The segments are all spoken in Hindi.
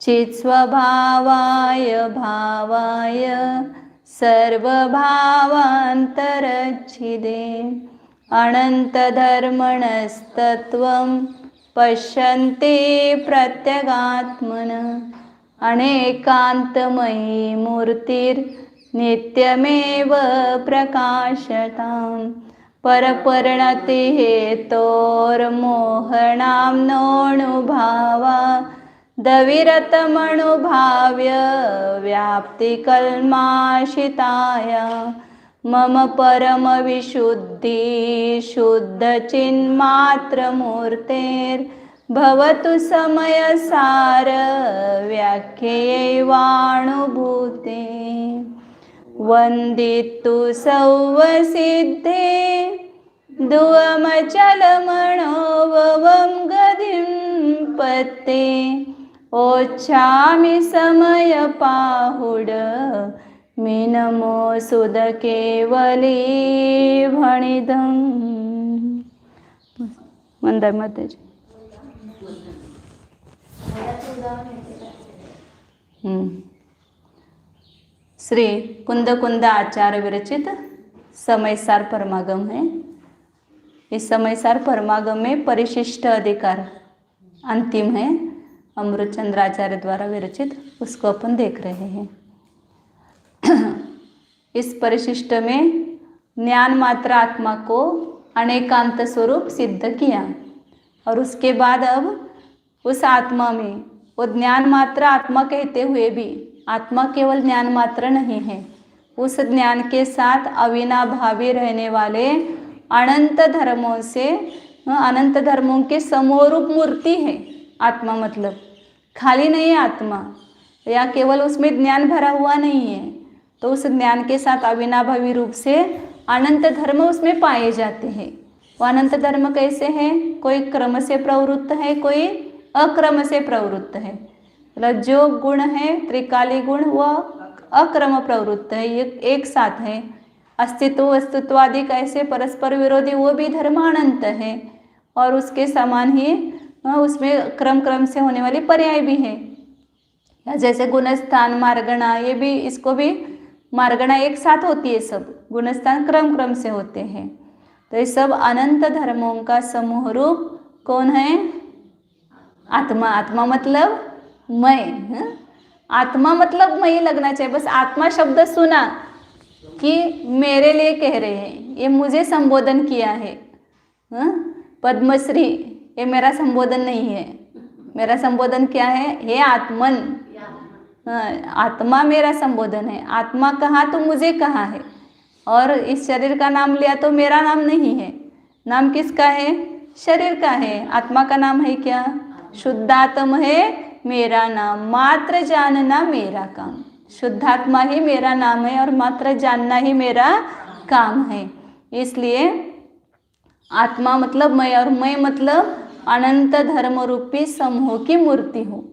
चित्स्वभावाय भावाय सर्वभावान्तरच्छिदे अनन्तधर्मणस्तत्त्वं पश्यन्ते प्रत्यगात्मन अनेकान्तमयी मूर्तिर्नित्यमेव प्रकाशताम् परपरिणतिहेतोर्मोहनाम्नोऽनुभावा दविरतमनुभाव्य व्याप्तिकल्माशिताय मम परमविशुद्धि शुद्धचिन्मात्रमूर्तेर्भवतु समयसार व्याख्यैवानुभूते वन्दितु सौवसिद्धे दुवमचलमणोवं गतिं पत्ते ओच्छामि समयपाहुड मिनमो सुदकेवली भणिधं वंदे माताजी। श्री कुंद कुंद आचार्य विरचित समयसार परमागम है। इस समयसार परमागम में परिशिष्ट अधिकार अंतिम है, अमृतचंद्राचार्य द्वारा विरचित, उसको अपन देख रहे हैं। इस परिशिष्ट में ज्ञान मात्र आत्मा को अनेकांत स्वरूप सिद्ध किया और उसके बाद अब उस आत्मा में वो ज्ञान मात्र आत्मा कहते हुए भी आत्मा केवल ज्ञान मात्र नहीं है, उस ज्ञान के साथ अविनाभावी रहने वाले अनंत धर्मों से अनंत धर्मों के समरूप मूर्ति है। आत्मा मतलब खाली नहीं है आत्मा, या केवल उसमें ज्ञान भरा हुआ नहीं है, तो उस ज्ञान के साथ अविनाभावी रूप से अनंत धर्म उसमें पाए जाते हैं। वो अनंत धर्म कैसे हैं? कोई क्रम से प्रवृत्त है, कोई अक्रम से प्रवृत्त है। मतलब जो गुण है त्रिकाली गुण वह अक्रम प्रवृत्त है, ये एक साथ है। अस्तित्व अस्तित्व आदि कैसे परस्पर विरोधी वो भी धर्म अनंत है, और उसके समान ही उसमें क्रम क्रम से होने वाली पर्याय भी है। जैसे गुणस्थान मार्गणा, ये भी इसको भी मार्गणा एक साथ होती है, सब गुणस्थान क्रम क्रम से होते हैं। तो ये सब अनंत धर्मों का समूह रूप कौन है? आत्मा। आत्मा मतलब मैं, आत्मा मतलब मैं लगना चाहिए। बस आत्मा शब्द सुना कि मेरे लिए कह रहे हैं, ये मुझे संबोधन किया है। पद्मश्री ये मेरा संबोधन नहीं है, मेरा संबोधन क्या है? हे आत्मन, आत्मा मेरा संबोधन है। आत्मा कहा तो मुझे कहा है, और इस शरीर का नाम लिया तो मेरा नाम नहीं है। नाम किसका है? शरीर का है। आत्मा का नाम है क्या? शुद्धात्मा है मेरा नाम, मात्र जानना मेरा काम। शुद्धात्मा ही मेरा नाम है और मात्र जानना ही मेरा काम है। इसलिए आत्मा मतलब मैं, और मैं मतलब अनंत धर्म रूपी समूह की मूर्ति हूँ,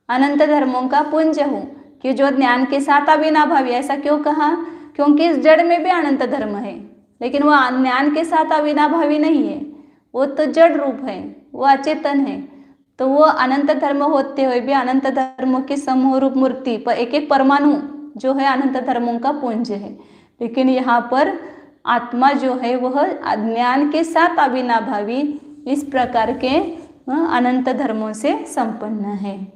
अनंत धर्मों का पुंज हूँ, कि जो ज्ञान के साथ अविनाभावी। ऐसा क्यों कहा? क्योंकि इस जड़ में भी अनंत धर्म है, लेकिन वो ज्ञान के साथ अविनाभावी नहीं है, वो तो जड़ रूप है, वो अचेतन है। तो वो अनंत धर्म होते हुए भी अनंत धर्मों की समूह रूप मूर्ति पर एक एक परमाणु जो है अनंत धर्मों का पुंज है। लेकिन यहाँ पर आत्मा जो है वह ज्ञान के साथ अविनाभावी इस प्रकार के अनंत धर्मों से संपन्न है।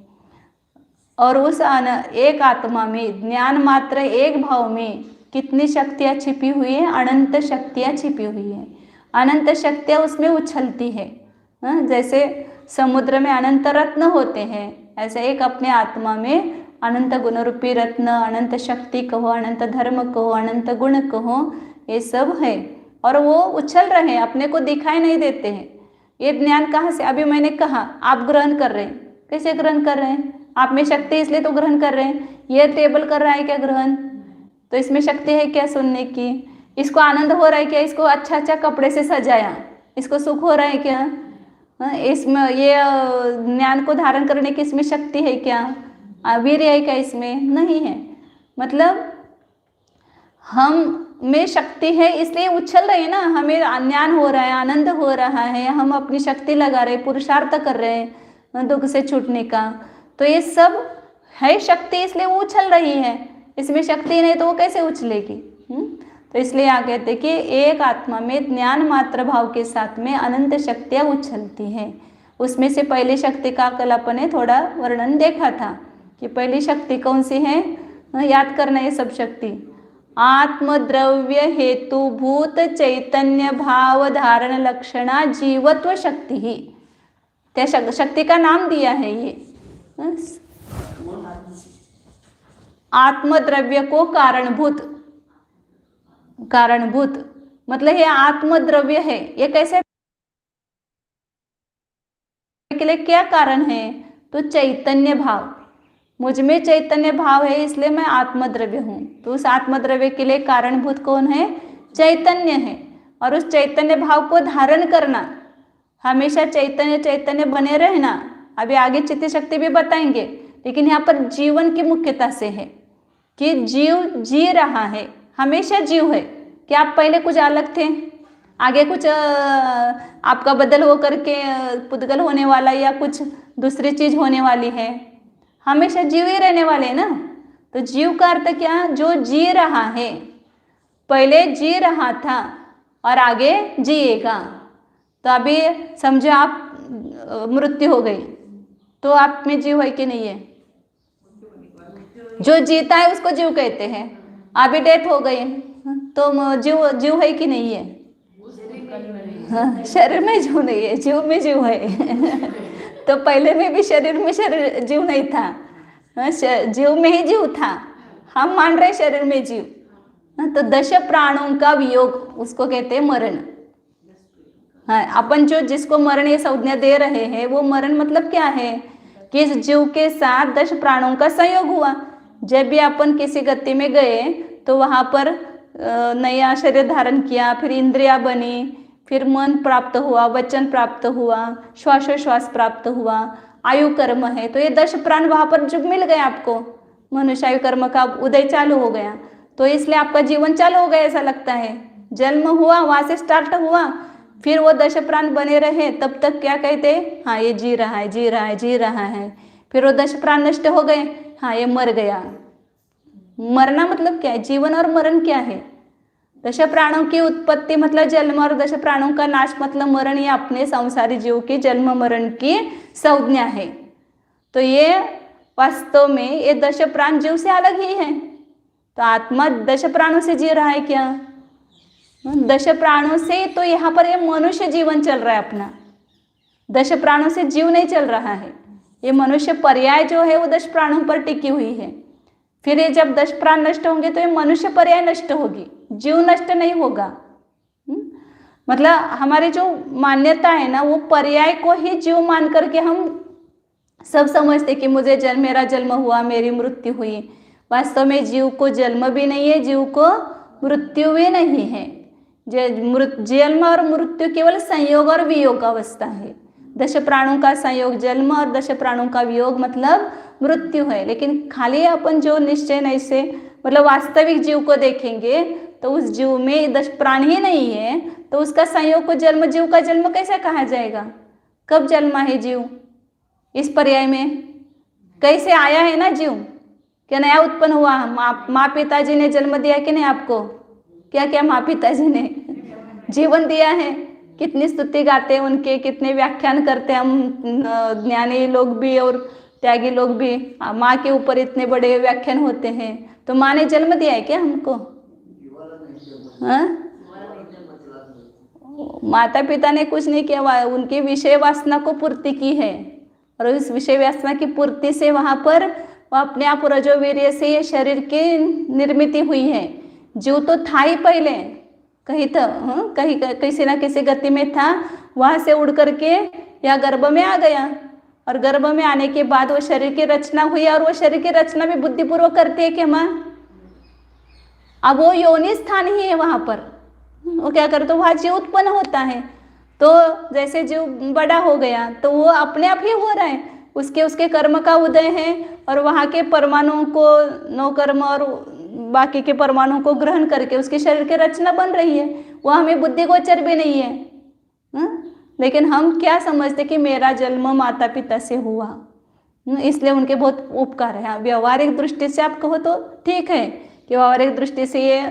और उस एक आत्मा में ज्ञान मात्र एक भाव में कितनी शक्तियाँ छिपी हुई है? अनंत शक्तियाँ छिपी हुई है। अनंत शक्तियाँ उसमें उछलती है। जैसे समुद्र में अनंत रत्न होते हैं, ऐसे एक अपने आत्मा में अनंत गुण रूपी रत्न, अनंत शक्ति कहो, अनंत धर्म कहो, अनंत गुण कहो, ये सब है। और वो उछल रहे हैं, अपने को दिखाई नहीं देते हैं, ये ज्ञान कहाँ से? अभी मैंने कहा आप ग्रहण कर रहे हैं, कैसे ग्रहण कर रहे हैं? आप में शक्ति है इसलिए तो ग्रहण कर रहे हैं। ये टेबल कर रहा है क्या ग्रहण? तो इसमें शक्ति है क्या सुनने की? इसको आनंद हो रहा है क्या? इसको अच्छा अच्छा कपड़े से सजाया, इसको सुख हो रहा है क्या? इसमें ये ज्ञान को धारण करने की इसमें शक्ति है क्या? वीर्य है क्या इसमें? नहीं है। मतलब हम में शक्ति है इसलिए उछल रहे हैं ना, हमें ज्ञान हो रहा है, आनंद हो रहा है, हम अपनी शक्ति लगा रहे हैं, पुरुषार्थ कर रहे हैं दुख से छूटने का। तो ये सब है शक्ति, इसलिए वो उछल रही है। इसमें शक्ति नहीं तो वो कैसे उछलेगी? तो इसलिए आ कहते कि एक आत्मा में ज्ञान मात्र भाव के साथ में अनंत शक्तियाँ उछलती हैं। उसमें से पहली शक्ति का कल अपन ने थोड़ा वर्णन देखा था कि पहली शक्ति कौन सी है? याद करना ये सब शक्ति। आत्मद्रव्य हेतुभूत चैतन्य भाव धारण लक्षणा जीवत्व शक्ति ही, त्या शक्ति का नाम दिया है ये। आत्मद्रव्य को कारणभूत, कारणभूत मतलब ये आत्मद्रव्य है, ये कैसे के लिए क्या कारण है? तो चैतन्य भाव, मुझ में चैतन्य भाव है इसलिए मैं आत्मद्रव्य हूँ। तो उस आत्मद्रव्य के लिए कारणभूत कौन है? चैतन्य है। और उस चैतन्य भाव को धारण करना, हमेशा चैतन्य चैतन्य बने रहना, अभी आगे चित्त शक्ति भी बताएंगे, लेकिन यहाँ पर जीवन की मुख्यता से है कि जीव जी रहा है, हमेशा जीव है। कि आप पहले कुछ अलग थे, आगे कुछ आपका बदल हो करके पुद्गल होने वाला या कुछ दूसरी चीज होने वाली है, हमेशा जीव ही रहने वाले हैं ना। तो जीव का अर्थ क्या? जो जी रहा है, पहले जी रहा था और आगे जिएगा। तो अभी समझो आप मृत्यु हो गई तो आप में जीव है कि नहीं है? जो जीता है उसको जीव कहते हैं। अभी डेथ हो गई तो जीव है कि नहीं है? हाँ, शरीर में जीव नहीं है, जीव में जीव है। तो पहले में भी शरीर में शरीर जीव नहीं था, जीव में ही जीव था, हम मान रहे शरीर में जीव। तो दश प्राणों का वियोग उसको कहते हैं मरण। हाँ, अपन जो जिसको मरण ये संज्ञा दे रहे हैं वो मरण मतलब क्या है? कि इस जीव के साथ 10 प्राणों का संयोग हुआ। जब भी अपन किसी गति में गए तो वहाँ पर नया शरीर धारण किया, फिर इंद्रिया बनी, फिर मन प्राप्त हुआ, वचन प्राप्त हुआ, श्वासोश्वास प्राप्त हुआ, आयु कर्म है। तो ये 10 प्राण वहाँ पर जब मिल गए आपको, मनुष्य आयु कर्म का उदय चालू हो गया, तो इसलिए आपका जीवन चालू हो गया ऐसा लगता है। जन्म हुआ, वहाँ से स्टार्ट हुआ, फिर वो 10 प्राण बने रहे, तब तक क्या कहते? हाँ ये जी रहा है, जी रहा है, जी रहा है। फिर वो 10 प्राण नष्ट हो गए, हाँ ये मर गया। मरना मतलब क्या है? जीवन और मरण क्या है? 10 प्राणों की उत्पत्ति मतलब जन्म और 10 प्राणों का नाश मतलब मरण। ये अपने संसारी जीव की जन्म मरण की संज्ञा है। तो ये वास्तव में ये 10 प्राण जीव से अलग ही है। तो आत्मा 10 प्राणों से जी रहा है क्या? 10 प्राणों से तो यहाँ पर ये मनुष्य जीवन चल रहा है अपना, 10 प्राणों से जीव नहीं चल रहा है। ये मनुष्य पर्याय जो है वो 10 प्राणों पर टिकी हुई है। फिर ये जब 10 प्राण नष्ट होंगे तो ये मनुष्य पर्याय नष्ट होगी, जीव नष्ट नहीं होगा। मतलब हमारी जो मान्यता है ना वो पर्याय को ही जीव मान करके हम सब समझते कि मुझे जन्म, मेरा जन्म हुआ, मेरी मृत्यु हुई। वास्तव में जीव को जन्म भी नहीं है, जीव को मृत्यु भी नहीं है। जन्म और मृत्यु केवल संयोग और वियोग अवस्था है। 10 प्राणों का संयोग जन्म और 10 प्राणों का वियोग मतलब मृत्यु है। लेकिन खाली अपन जो निश्चय नहीं से मतलब वास्तविक जीव को देखेंगे तो उस जीव में 10 प्राण ही नहीं है, तो उसका संयोग को जन्म, जीव का जन्म कैसे कहा जाएगा? कब जन्मा है जीव? इस पर्याय में कैसे आया है ना जीव? क्या नया उत्पन्न हुआ? माँ पिताजी ने जन्म दिया कि नहीं आपको? क्या क्या माँ पिताजी ने जीवन दिया है? कितनी स्तुति गाते हैं उनके, कितने व्याख्यान करते हैं हम ज्ञानी लोग भी और त्यागी लोग भी। माँ के ऊपर इतने बड़े व्याख्यान होते हैं। तो माँ ने जन्म दिया है क्या हमको? हाँ, माता पिता ने कुछ नहीं किया, उनकी विषय वासना को पूर्ति की है और उस विषय वासना की पूर्ति से वहाँ पर अपने आप रजोवीर्य से ये शरीर की निर्मिति हुई है। जीव तो था ही पहले, कहीं तो कहीं किसी ना किसी गति में था, वहाँ से उड़ करके या गर्भ में आ गया, और गर्भ में आने के बाद वो शरीर की रचना हुई, और वो शरीर की रचना भी बुद्धिपूर्वक करती है कि माँ, अब वो योनि स्थान ही है वहाँ पर, वो क्या करते, वहाँ जीव उत्पन्न होता है। तो जैसे जीव बड़ा हो गया तो वो अपने आप ही हो रहा है, उसके कर्म का उदय है, और वहाँ के परमाणुओं को, नौ कर्म और बाकी के परमाणुओं को ग्रहण करके उसके शरीर की रचना बन रही है। वो हमें बुद्धि गोचर भी नहीं है, लेकिन हम क्या समझते कि मेरा जन्म माता पिता से हुआ, इसलिए उनके बहुत उपकार है। व्यवहारिक दृष्टि से आप कहो तो ठीक है कि व्यवहारिक दृष्टि से ये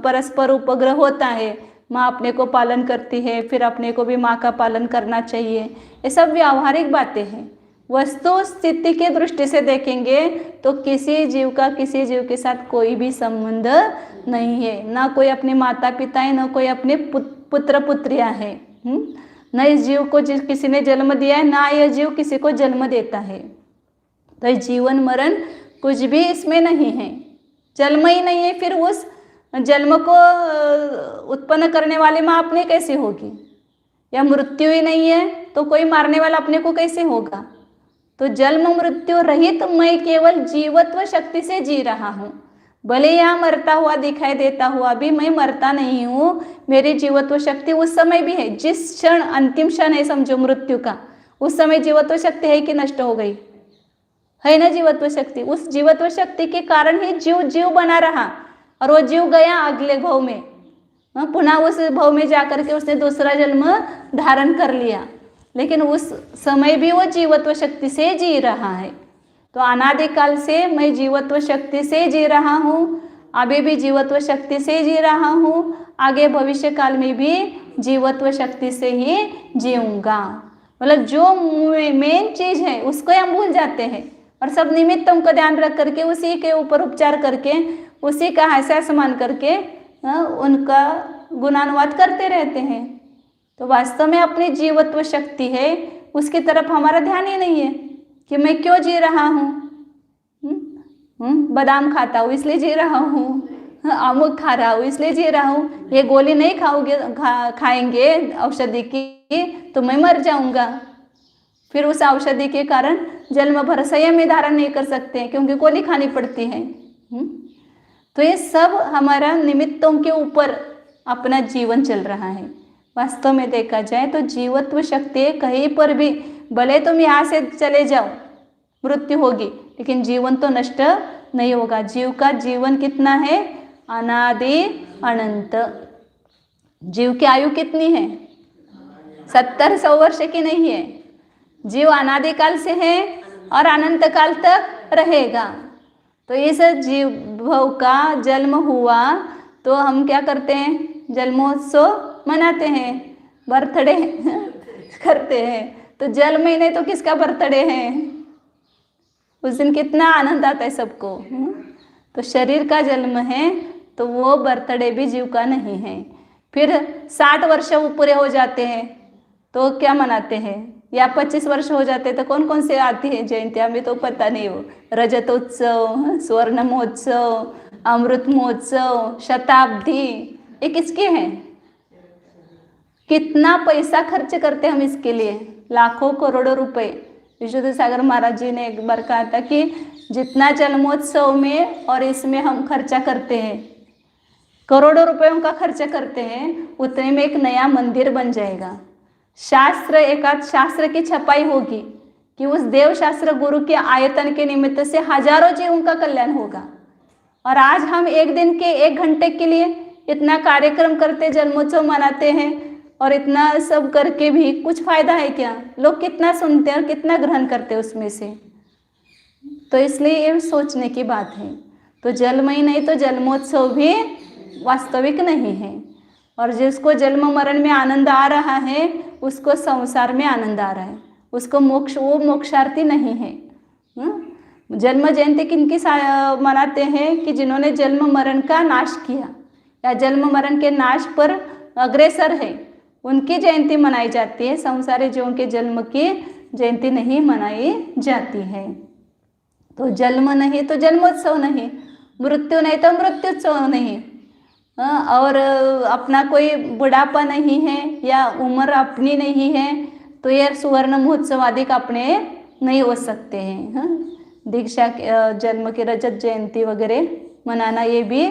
परस्पर उपग्रह होता है, माँ अपने को पालन करती है, फिर अपने को भी माँ का पालन करना चाहिए, ये सब व्यावहारिक बातें हैं। वस्तु स्थिति के दृष्टि से देखेंगे तो किसी जीव का किसी जीव के साथ कोई भी संबंध नहीं है, ना कोई अपने माता पिता है, ना कोई अपने पुत्र पुत्रियां हैं, न इस जीव को किसी ने जन्म दिया है, ना यह जीव किसी को जन्म देता है। तो जीवन मरण कुछ भी इसमें नहीं है, जन्म ही नहीं है, फिर उस जन्म को उत्पन्न करने वाले माँ अपने कैसे होगी, या मृत्यु ही नहीं है तो कोई मारने वाला अपने को कैसे होगा। तो जन्म मृत्यु रहित मैं केवल जीवत्व शक्ति से जी रहा हूँ, भले यहाँ मरता हुआ दिखाई देता हुआ भी मैं मरता नहीं हूँ, मेरी जीवत्व शक्ति उस समय भी है, जिस क्षण अंतिम क्षण है समझो मृत्यु का, उस समय जीवत्व शक्ति है कि नष्ट हो गई, है ना जीवत्व शक्ति। उस जीवत्व शक्ति के कारण ही जीव बना रहा, और वो जीव गया अगले भव में, पुनः उस भव में जाकर के उसने दूसरा जन्म धारण कर लिया, लेकिन उस समय भी वो जीवत्व शक्ति से जी रहा है। तो अनादिकाल से मैं जीवत्व शक्ति से जी रहा हूँ, अभी भी जीवत्व शक्ति से जी रहा हूँ, आगे भविष्य काल में भी जीवत्व शक्ति से ही जीऊँगा। मतलब जो मेन चीज़ है उसको हम भूल जाते हैं, और सब निमित्तों को ध्यान रख करके उसी के ऊपर उपचार करके उसी का एहसास मान करके उनका गुणानुवाद करते रहते हैं। तो वास्तव में अपनी जीवत्व शक्ति है, उसकी तरफ हमारा ध्यान ही नहीं है कि मैं क्यों जी रहा हूँ। बादाम खाता हूँ इसलिए जी रहा हूँ, अमुक खा रहा हूँ इसलिए जी रहा हूँ, ये गोली नहीं खाएंगे औषधि की तो मैं मर जाऊँगा, फिर उस औषधि के कारण जन्म भर संयम में धारण नहीं कर सकते हैं क्योंकि गोली खानी पड़ती है। तो ये सब हमारा निमित्तों के ऊपर अपना जीवन चल रहा है। वास्तव में देखा जाए तो जीवत्व शक्ति कहीं पर भी, भले तुम यहाँ से चले जाओ मृत्यु होगी, लेकिन जीवन तो नष्ट नहीं होगा। जीव का जीवन कितना है, अनादि अनंत। जीव की आयु कितनी है, 70-100 वर्ष की नहीं है। जीव अनादिकाल से है और अनंत काल तक रहेगा। तो इस जीव भव का जन्म हुआ तो हम क्या करते हैं, जन्मोत्सव मनाते हैं, बर्थडे करते हैं। तो जन्म ही नहीं तो किसका बर्थडे है, उस दिन कितना आनंद आता है सबको। तो शरीर का जन्म है तो वो बर्थडे भी जीव का नहीं है। फिर 60 वर्ष पूरे हो जाते हैं तो क्या मनाते हैं, या 25 वर्ष हो जाते तो कौन कौन से आती है जयंती, हमें तो पता नहीं हो। रजतोत्सव, स्वर्ण महोत्सव, अमृत महोत्सव, शताब्दी, ये किसके हैं, कितना पैसा खर्च करते हम इसके लिए, लाखों करोड़ों रुपए। विशुद्ध सागर महाराज जी ने एक बार कहा था कि जितना जन्मोत्सव में और इसमें हम खर्चा करते हैं, करोड़ों रुपयों का खर्चा करते हैं, उतने में एक नया मंदिर बन जाएगा। शास्त्र, एकाध शास्त्र की छपाई होगी कि उस देव शास्त्र गुरु के आयतन के निमित्त से हजारों जीवों का कल्याण होगा। और आज हम एक दिन के 1 घंटे के लिए इतना कार्यक्रम करते, जन्मोत्सव मनाते हैं, और इतना सब करके भी कुछ फायदा है क्या? लोग कितना सुनते हैं और कितना ग्रहण करते हैं उसमें से। तो इसलिए ये सोचने की बात है। तो जन्म ही नहीं तो जन्मोत्सव भी वास्तविक नहीं है। और जिसको जन्म मरण में आनंद आ रहा है उसको संसार में आनंद आ रहा है, उसको मोक्ष, वो मोक्षार्थी नहीं है। जन्म जयंती किनकी मनाते हैं कि जिन्होंने जन्म मरण का नाश किया या जन्म मरण के नाश पर अग्रसर है, उनकी जयंती मनाई जाती है। संसारी जीवों के जन्म की जयंती नहीं मनाई जाती है। तो जन्म नहीं तो जन्मोत्सव नहीं, मृत्यु नहीं तो मृत्युत्सव नहीं। और अपना कोई बुढ़ापा नहीं है या उम्र अपनी नहीं है, तो ये सुवर्ण महोत्सव आदि का अपने नहीं हो सकते हैं। हाँ, दीक्षा जन्म की रजत जयंती वगैरह मनाना, ये भी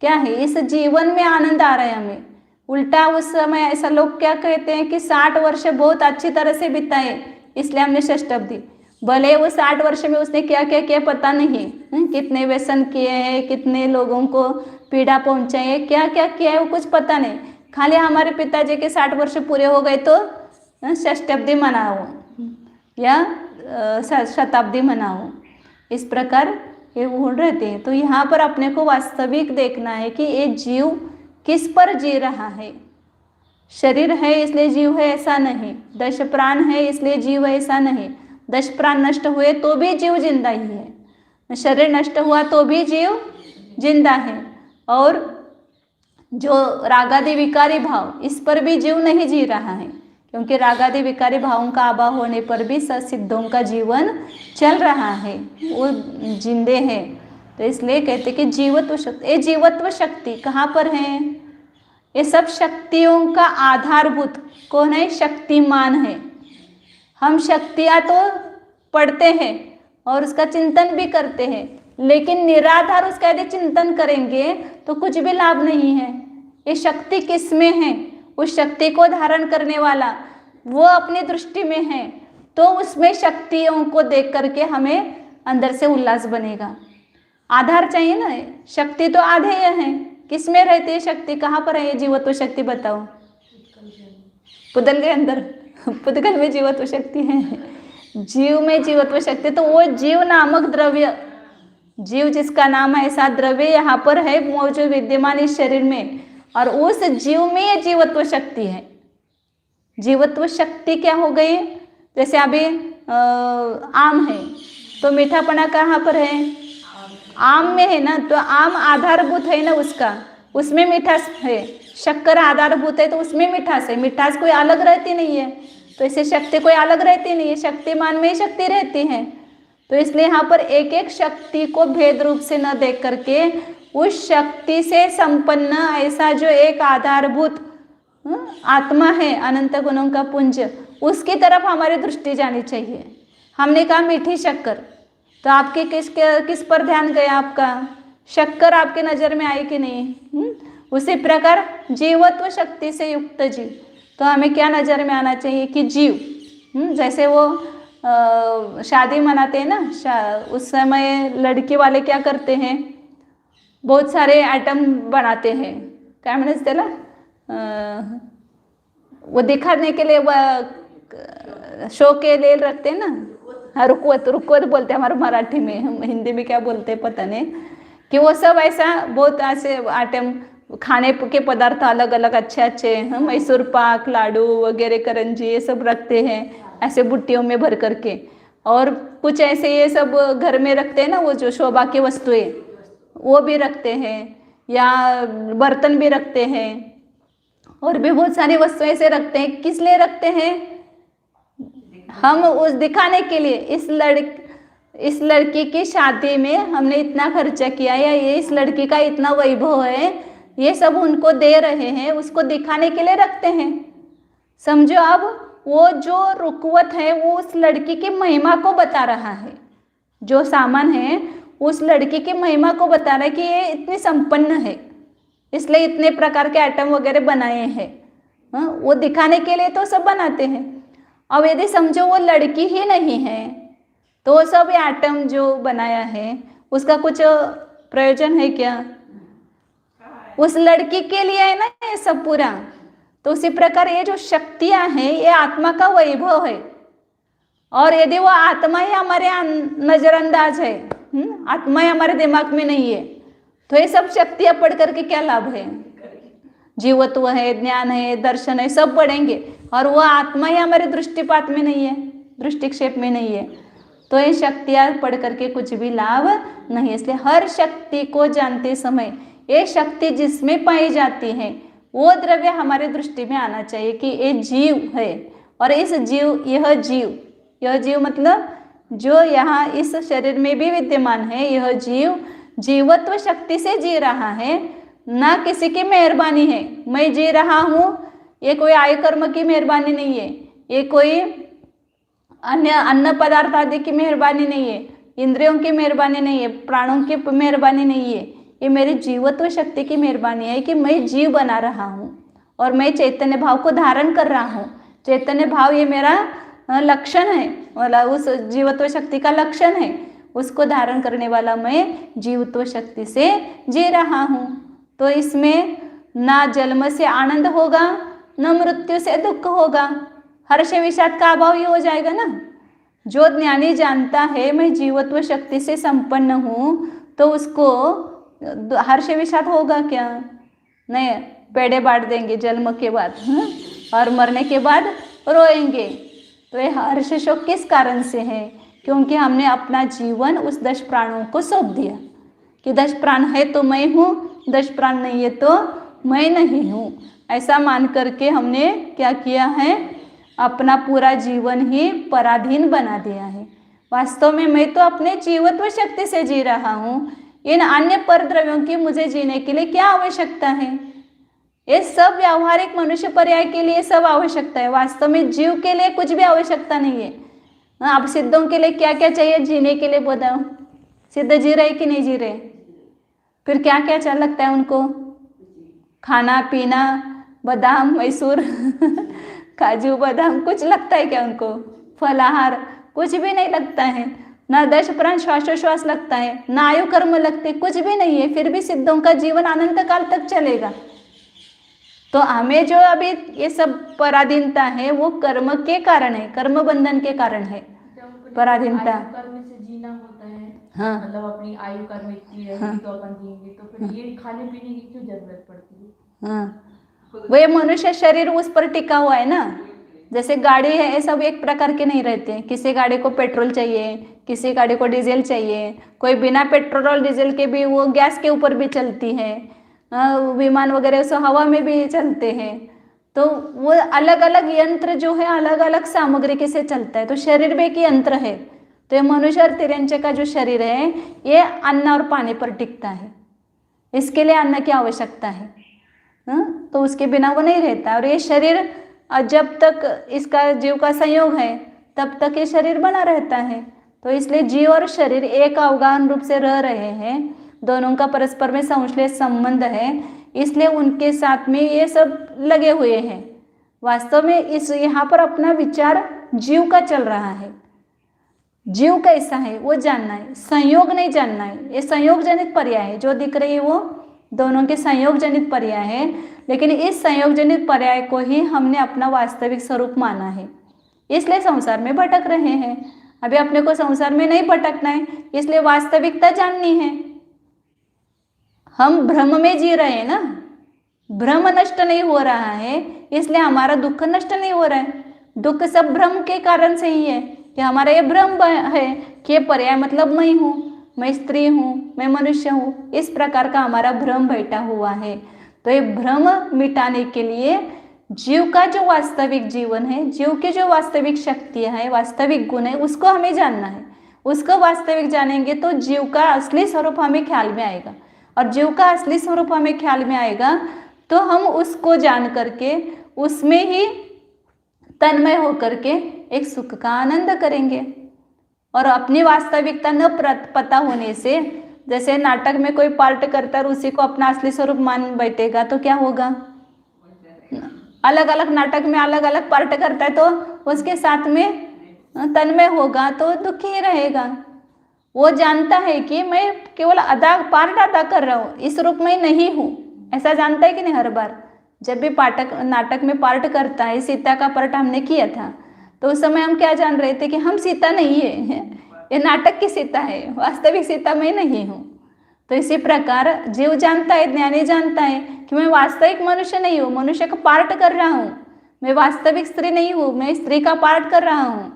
क्या है, इस जीवन में आनंद आ रहा है हमें। उल्टा उस समय ऐसा लोग क्या कहते हैं कि 60 वर्ष बहुत अच्छी तरह से बिताए, इसलिए हमने षष्ठाब्दी, भले वो 60 वर्ष में उसने क्या क्या किया पता नहीं, कितने व्यसन किए हैं, कितने लोगों को पीड़ा पहुंचाई है, क्या क्या किया है वो कुछ पता नहीं। खाली हमारे पिताजी के 60 वर्ष पूरे हो गए तो षष्ठाब्दी मनाओ या शताब्दी मनाओ, इस प्रकार ये वो रहते हैं। तो यहाँ पर अपने को वास्तविक देखना है कि ये जीव किस पर जी रहा है। शरीर है इसलिए जीव है ऐसा नहीं, 10 प्राण है इसलिए जीव है ऐसा नहीं, 10 प्राण नष्ट हुए तो भी जीव जिंदा ही है, शरीर नष्ट हुआ तो भी जीव जिंदा है। और जो रागादि विकारी भाव, इस पर भी जीव नहीं जी रहा है, क्योंकि रागादि विकारी भावों का अभाव होने पर भी सिद्धों का जीवन चल रहा है, वो जिंदे हैं। तो इसलिए कहते कि जीवत्व शक्ति, ये जीवत्व शक्ति कहाँ पर है? ये सब शक्तियों का आधारभूत कौन है? शक्तिमान है। हम शक्तियाँ तो पढ़ते हैं और उसका चिंतन भी करते हैं, लेकिन निराधार उसका यदि चिंतन करेंगे तो कुछ भी लाभ नहीं है। ये शक्ति किस में है? उस शक्ति को धारण करने वाला वो अपनी दृष्टि में है, तो उसमें शक्तियों को देख करके हमें अंदर से उल्लास बनेगा। आधार चाहिए ना, शक्ति तो आधेय है। किस में रहती है शक्ति? कहाँ पर है ये जीवत्व शक्ति? बताओ। पुदल के अंदर, पुदगल में जीवत्व शक्ति है, जीव में जीवत्व शक्ति। तो वो जीव नामक द्रव्य, जीव जिसका नाम है, ऐसा द्रव्य यहाँ पर है मौजूद विद्यमान इस शरीर में, और उस जीव में ये जीवत्व शक्ति है। जीवत्व शक्ति क्या हो गई? जैसे अभी आम है तो मीठापना कहाँ पर है? आम में है ना, तो आम आधारभूत है ना उसका, उसमें मिठास है। शक्कर आधारभूत है तो उसमें मिठास है, मिठास कोई अलग रहती नहीं है। तो इसे शक्ति कोई अलग रहती नहीं है, शक्तिमान में ही शक्ति रहती है। तो इसलिए यहाँ पर एक एक शक्ति को भेद रूप से न देख करके उस शक्ति से संपन्न ऐसा जो एक आधारभूत आत्मा है, अनंत गुणों का पुंज, उसकी तरफ हमारी दृष्टि जानी चाहिए। हमने कहा मीठी शक्कर, तो आपके किस पर ध्यान गया? आपका शक्कर आपकी नज़र में आई कि नहीं? उसी प्रकार जीवत्व शक्ति से युक्त जीव, तो हमें क्या नज़र में आना चाहिए कि जीव, जैसे वो शादी मनाते हैं ना, उस समय लड़की वाले क्या करते हैं? बहुत सारे आइटम बनाते हैं, क्या मैंने त्याला वो दिखाने के लिए, वो शो के लिए रखते हैं ना। हाँ, रुकवत, रुकवत बोलते हैं हमारे मराठी में, हम हिंदी में क्या बोलते हैं पता नहीं, कि वो सब ऐसा बहुत ऐसे आइटम, खाने के पदार्थ अलग अलग अच्छे अच्छे, मैसूर पाक, लाडू वगैरह, करंजी, ये सब रखते हैं ऐसे बुट्टियों में भर करके। और कुछ ऐसे ये सब घर में रखते हैं ना, वो जो शोभा की वस्तुएं वो भी रखते हैं, या बर्तन भी रखते हैं, और भी बहुत सारी वस्तुएं ऐसे रखते हैं। किस लिए रखते हैं? हम उस दिखाने के लिए, इस लड़की की शादी में हमने इतना खर्चा किया, या ये इस लड़की का इतना वैभव है, ये सब उनको दे रहे हैं, उसको दिखाने के लिए रखते हैं। समझो, अब वो जो रुकवत है वो उस लड़की की महिमा को बता रहा है। जो सामान है उस लड़की की महिमा को बता रहा है कि ये इतनी संपन्न है, इसलिए इतने प्रकार के आइटम वगैरह बनाए हैं। वो दिखाने के लिए तो सब बनाते हैं। अब यदि समझो वो लड़की ही नहीं है, तो सब आइटम जो बनाया है उसका कुछ प्रयोजन है क्या? उस लड़की के लिए है ना ये सब पूरा। तो उसी प्रकार ये जो शक्तियां हैं ये आत्मा का वैभव है, और यदि वो आत्मा ही हमारे नजरअंदाज है, आत्मा ही हमारे दिमाग में नहीं है, तो ये सब शक्तियां पढ़ करके क्या लाभ है? जीवत्व है, ज्ञान है, दर्शन है, सब पढ़ेंगे, और वो आत्मा ही हमारे दृष्टिपात में नहीं है, दृष्टिक्षेप में नहीं है, तो ये शक्तियां पढ़ करके कुछ भी लाभ नहीं। इसलिए हर शक्ति को जानते समय ये शक्ति जिसमें पाई जाती है वो द्रव्य हमारे दृष्टि में आना चाहिए कि ये जीव है, और इस जीव, यह जीव मतलब जो यहाँ इस शरीर में भी विद्यमान है, यह जीव जीवत्व शक्ति से जी रहा है, ना किसी की मेहरबानी है। मैं जी रहा हूँ, ये कोई आय कर्म की मेहरबानी नहीं है, ये कोई अन्य अन्न पदार्थ आदि की मेहरबानी नहीं है, इंद्रियों की मेहरबानी नहीं है, प्राणों की मेहरबानी नहीं है। ये मेरी जीवत्व शक्ति की मेहरबानी है कि मैं जीव बना रहा हूँ और मैं चैतन्य भाव को धारण कर रहा हूँ। चैतन्य भाव ये मेरा लक्षण है, मतलब उस जीवत्व शक्ति का लक्षण है, उसको धारण करने वाला मैं जीवत्व शक्ति से जी रहा हूँ। तो इसमें ना जन्म से आनंद होगा, न मृत्यु से दुख होगा, हर्ष विषाद का अभाव ही हो जाएगा ना। जो ज्ञानी जानता है मैं जीवत्व शक्ति से संपन्न हूँ, तो उसको हर्ष विषाद होगा क्या? नहीं, पेड़े बांट देंगे जन्म के बाद और मरने के बाद रोएंगे। तो ये हर्ष शोक किस कारण से है? क्योंकि हमने अपना जीवन उस 10 प्राणों को सौंप दिया कि 10 प्राण है तो मैं हूँ, 10 प्राण नहीं है तो मैं नहीं हूँ। ऐसा मान करके हमने क्या किया है, अपना पूरा जीवन ही पराधीन बना दिया है। वास्तव में मैं तो अपने जीवत्व शक्ति से जी रहा हूँ। इन अन्य परद्रव्यों की मुझे जीने के लिए क्या आवश्यकता है? ये सब व्यावहारिक मनुष्य पर्याय के लिए सब आवश्यकता है। वास्तव में जीव के लिए कुछ भी आवश्यकता नहीं है। अब सिद्धों के लिए क्या क्या चाहिए जीने के लिए बताओ? सिद्ध जी रहे कि नहीं जी रहे? फिर क्या क्या अच्छा लगता है उनको? खाना पीना, बादाम मैसूर काजू बादाम, कुछ लगता है क्या उनको? फलाहार कुछ भी नहीं लगता है। ना 10 प्राण श्वासोश्वास लगता है, ना आयु कर्म लगते, कुछ भी नहीं है। फिर भी सिद्धों का जीवन अनंत काल तक चलेगा। तो हमें जो अभी ये सब पराधीनता है वो कर्म के कारण है, कर्म बंधन के कारण है पराधीनता। कर्म से जीना होता है। हाँ, मतलब अपनी आयु कर्म इतनी रहेगी हाँ, तो अपन जिएंगे, तो फिर ये खाने पीने की क्यों जरूरत पड़ती है? हाँ, वो मनुष्य शरीर उस पर टिका हुआ है ना। जैसे गाड़ी है, ये सब एक प्रकार के नहीं रहते हैं। किसी गाड़ी को पेट्रोल चाहिए, किसी गाड़ी को डीजल चाहिए, कोई बिना पेट्रोल और डीजल के भी वो गैस के ऊपर भी चलती है, विमान वगैरह सो हवा में भी चलते हैं। तो वो अलग अलग यंत्र जो है अलग अलग सामग्री के से चलता है। तो शरीर भी एक यंत्र है। तो ये मनुष्य और तिरंचे का जो शरीर है ये अन्न और पानी पर टिकता है। इसके लिए अन्न की आवश्यकता है, तो उसके बिना वो नहीं रहता। और ये शरीर जब तक इसका जीव का संयोग है तब तक ये शरीर बना रहता है। तो इसलिए जीव और शरीर एक अवगाहन रूप से रह रहे हैं, दोनों का परस्पर में संश्लेष संबंध है, इसलिए उनके साथ में ये सब लगे हुए हैं। वास्तव में इस यहाँ पर अपना विचार जीव का चल रहा है। जीव कैसा है वो जानना है, संयोग नहीं जानना है। ये संयोग जनित पर्याय है, जो दिख रही है वो दोनों के संयोग जनित पर्याय है। लेकिन इस संयोग जनित पर्याय को ही हमने अपना वास्तविक स्वरूप माना है, इसलिए संसार में भटक रहे हैं। अभी अपने को संसार में नहीं भटकना है, इसलिए वास्तविकता जाननी है। हम भ्रम में जी रहे हैं ना, भ्रम नष्ट नहीं हो रहा है, इसलिए हमारा दुख नष्ट नहीं हो रहा है। दुख सब भ्रम के कारण से ही है कि हमारा ये भ्रम है कि ये पर्याय मतलब मैं हूँ, मैं स्त्री हूँ, मैं मनुष्य हूँ। इस प्रकार का हमारा भ्रम बैठा हुआ है। तो ये भ्रम मिटाने के लिए जीव का जो वास्तविक जीवन है, जीव की जो वास्तविक शक्तियाँ है, वास्तविक गुण है, उसको हमें जानना है। उसको वास्तविक जानेंगे तो जीव का असली स्वरूप हमें ख्याल में आएगा, और जीव का असली स्वरूप हमें ख्याल में आएगा तो हम उसको जान करके उसमें ही तन्मय होकर के एक सुख का आनंद करेंगे। और अपनी वास्तविकता न पता होने से, जैसे नाटक में कोई पार्ट करता है और उसी को अपना असली स्वरूप मान बैठेगा तो क्या होगा? अलग अलग नाटक में अलग अलग पार्ट करता है तो उसके साथ में तन्मय होगा तो दुखी ही रहेगा। वो जानता है कि मैं केवल पार्ट अदा कर रहा हूँ, इस रूप में नहीं हूँ, ऐसा जानता है कि नहीं? हर बार जब भी पाठक नाटक में पार्ट करता है, सीता का पार्ट हमने किया था तो उस समय हम क्या जान रहे थे कि हम सीता नहीं है, ये नाटक की सीता है, वास्तविक सीता मैं नहीं हूँ। तो इसी प्रकार जीव जानता है, ज्ञानी जानता है कि मैं वास्तविक मनुष्य नहीं हूँ, मनुष्य का पार्ट कर रहा हूँ। मैं वास्तविक स्त्री नहीं हूँ, मैं स्त्री का पार्ट कर रहा हूँ।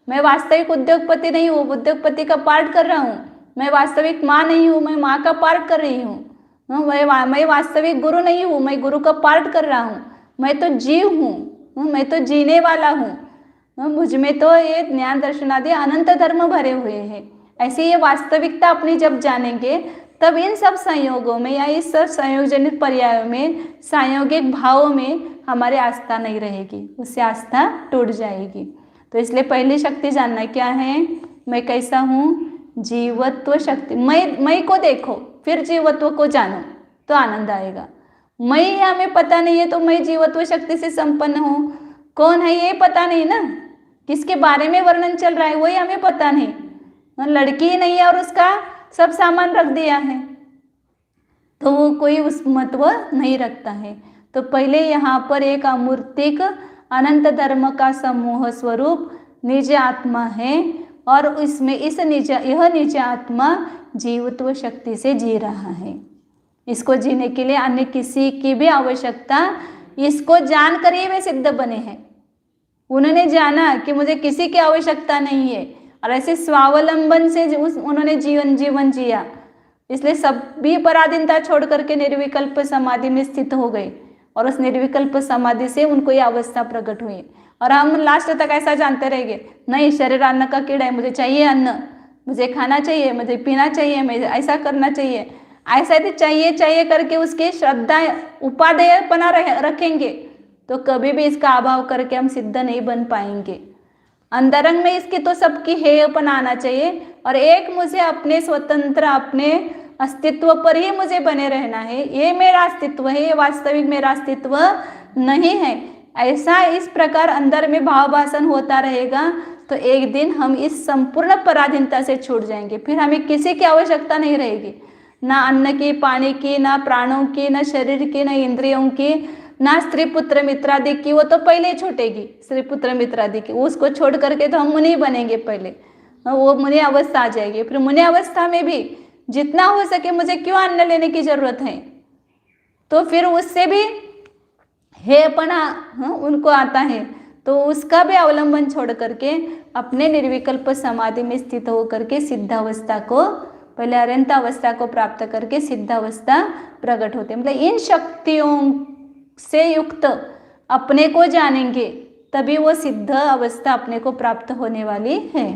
मैं वास्तविक उद्योगपति नहीं हूँ, उद्योगपति का पार्ट कर रहा हूँ। मैं वास्तविक माँ नहीं हूँ, मैं माँ का पार्ट कर रही हूँ। मैं वास्तविक गुरु नहीं हूँ, मैं गुरु का पार्ट कर रहा हूँ। मैं तो जीव हूँ, मैं तो जीने वाला हूँ, मुझ में तो ये ज्ञान दर्शन आदि अनंत धर्म भरे हुए हैं। ऐसे ये वास्तविकता अपनी जब जानेंगे तब इन सब संयोगों में या इस सब संयोगजनित पर्यायों में, संयोगिक भावों में हमारी आस्था नहीं रहेगी, उससे आस्था टूट जाएगी। तो इसलिए पहली शक्ति जानना क्या है, मैं कैसा हूँ, जीवत्व शक्ति। मैं को देखो, फिर जीवत्व को जानो तो आनंद आएगा। मैं हमें पता नहीं है तो मैं जीवत्व शक्ति से संपन्न हूँ, कौन है ये पता नहीं ना, किसके बारे में वर्णन चल रहा है वही हमें पता नहीं। लड़की ही नहीं है और उसका सब सामान रख दिया है तो वो कोई उस महत्व नहीं रखता है। तो पहले यहाँ पर एक अमूर्तिक अनंत धर्म का समूह स्वरूप निज आत्मा है और इसमें यह निज आत्मा जीवत्व शक्ति से जी रहा है। इसको जीने के लिए अन्य किसी की भी आवश्यकता, इसको जानकर ही वे सिद्ध बने हैं। उन्होंने जाना कि मुझे किसी की आवश्यकता नहीं है और ऐसे स्वावलंबन से उन्होंने जीवन जिया, इसलिए सभी पराधीनता छोड़ करके निर्विकल्प समाधि में स्थित हो गए और उस निर्विकल्प समाधि से उनको ये अवस्था प्रकट हुई। और हम लास्ट तक ऐसा जानते रहेंगे, नहीं शरीर अन्न का कीड़ा है, मुझे चाहिए अन्न, मुझे खाना चाहिए, मुझे पीना चाहिए, मुझे ऐसा करना चाहिए, ऐसा यदि चाहिए करके उसकी श्रद्धा उपादेय बना रखेंगे तो कभी भी इसका अभाव करके हम सिद्ध नहीं बन पाएंगे। अंतरंग में इसकी तो सबकी हेयपन आना चाहिए और एक मुझे अपने स्वतंत्र अपने अस्तित्व पर ही मुझे बने रहना है, ये मेरा अस्तित्व है, ये वास्तविक मेरा अस्तित्व नहीं है। ऐसा इस प्रकार अंदर में भाव भाषण होता रहेगा तो एक दिन हम इस संपूर्ण पराधीनता से छूट जाएंगे, फिर हमें किसी की आवश्यकता नहीं रहेगी, ना अन्न की, पानी की, ना प्राणों की, ना शरीर की, ना इंद्रियों की, ना स्त्री पुत्र मित्रादि की, वो तो पहले ही छूटेगी। स्त्री पुत्र मित्रादि की उसको छोड़ करके तो हम मुनि बनेंगे, पहले वो मुनि अवस्था आ जाएगी। फिर मुनि अवस्था में भी जितना हो सके मुझे क्यों अन्न लेने की जरूरत है, तो फिर उससे भी हेपना उनको आता है, तो उसका भी अवलंबन छोड़ करके अपने निर्विकल्प समाधि में स्थित होकर के सिद्धावस्था को, पहले अरंत अवस्था को प्राप्त करके सिद्धावस्था प्रकट होते हैं। मतलब इन शक्तियों से युक्त अपने को जानेंगे तभी वो सिद्ध अवस्था अपने को प्राप्त होने वाली है।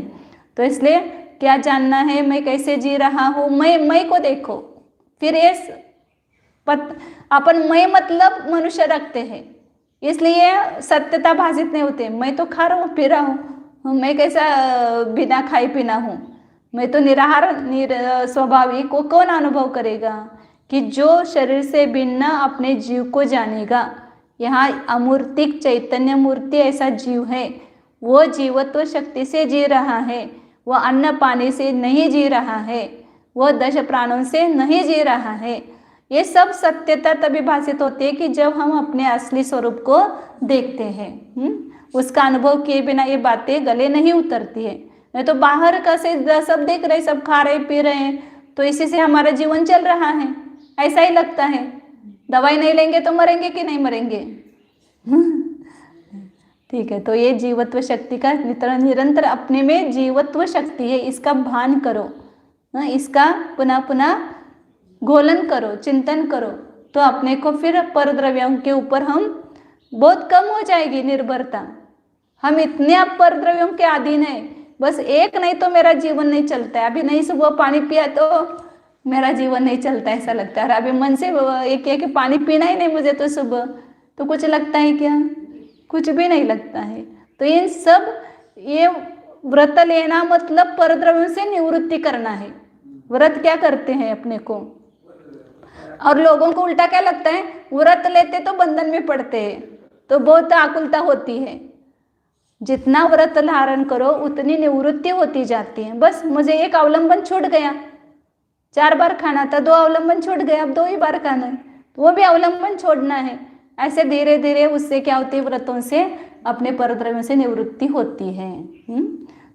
तो इसलिए क्या जानना है, मैं कैसे जी रहा हूँ, मैं को देखो। फिर ये अपन मैं मतलब मनुष्य रखते हैं, इसलिए सत्यता भाषित नहीं होते। मैं तो खा रहा हूँ, पी रहा हूँ, मैं कैसा बिना खाए पीना हूँ, मैं तो निराहार स्वाभाविक को कौन अनुभव करेगा कि जो शरीर से भिन्न अपने जीव को जानेगा। यहाँ अमूर्तिक चैतन्य मूर्ति ऐसा जीव है, वो जीवत्व शक्ति से जी रहा है, वो अन्न पानी से नहीं जी रहा है, वो 10 प्राणों से नहीं जी रहा है। ये सब सत्यता तभी भाषित होती है कि जब हम अपने असली स्वरूप को देखते हैं। उसका अनुभव किए बिना ये बातें गले नहीं उतरती है। नहीं तो बाहर का से सब देख रहे, सब खा रहे पी रहे हैं, तो इसी से हमारा जीवन चल रहा है, ऐसा ही लगता है। दवाई नहीं लेंगे तो मरेंगे कि नहीं मरेंगे। ठीक है, तो ये जीवत्व शक्ति का निरंतर अपने में जीवत्व शक्ति है, इसका भान करो, इसका पुनः पुनः घोलन करो, चिंतन करो, तो अपने को फिर परद्रव्यों के ऊपर हम बहुत कम हो जाएगी निर्भरता। हम इतने अब परद्रव्यों के अधीन है, बस एक नहीं तो मेरा जीवन नहीं चलता है। अभी नहीं सुबह पानी पिया तो मेरा जीवन नहीं चलता, ऐसा लगता है। अभी मन से एक पानी पीना ही नहीं मुझे तो सुबह, तो कुछ लगता है क्या? कुछ भी नहीं लगता है। तो इन सब ये व्रत लेना मतलब परद्रव्यों से निवृत्ति करना है। व्रत क्या करते हैं अपने को, और लोगों को उल्टा क्या लगता है, व्रत लेते तो बंधन में पड़ते हैं, तो बहुत आकुलता होती है। जितना व्रत धारण करो उतनी निवृत्ति होती जाती है। बस मुझे एक अवलंबन छूट गया, 4 बार खाना था, 2 अवलंबन छूट गए, अब 2 ही बार खाना है, तो वो भी अवलंबन छोड़ना है। ऐसे धीरे धीरे उससे क्या होती है, व्रतों से अपने परद्रव्यों से निवृत्ति होती है।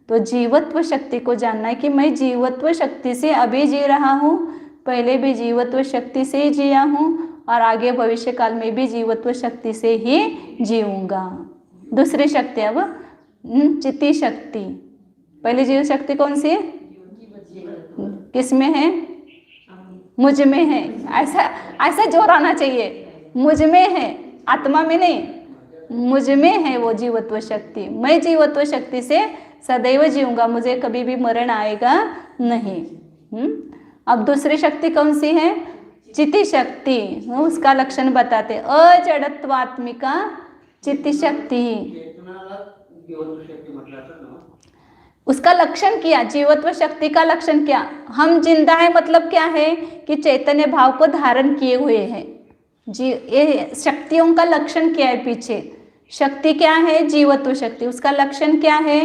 तो जीवत्व शक्ति को जानना है कि मैं जीवत्व शक्ति से अभी जी रहा हूँ, पहले भी जीवत्व शक्ति से ही जिया हूँ और आगे भविष्य काल में भी जीवत्व शक्ति से ही जीऊँगा। दूसरी शक्ति अब चित्ती शक्ति। पहली जीव शक्ति कौन सी है, किस में है, मुझ में है। ऐसा जोर आना चाहिए, मुझ में है, आत्मा में नहीं, मुझ में है वो जीवत्व शक्ति। मैं जीवत्व शक्ति से सदैव जीऊँगा, मुझे कभी भी मरण आएगा नहीं। अब दूसरी शक्ति कौन सी है? चिति शक्ति। उसका लक्षण बताते, अजड़त्वात्मिका चिति शक्ति। उसका लक्षण किया, जीवत्व शक्ति का लक्षण क्या? हम जिंदा है मतलब क्या है कि चैतन्य भाव को धारण किए हुए हैं। ये शक्तियों का लक्षण क्या है? पीछे शक्ति क्या है? जीवत्व शक्ति। उसका लक्षण क्या है?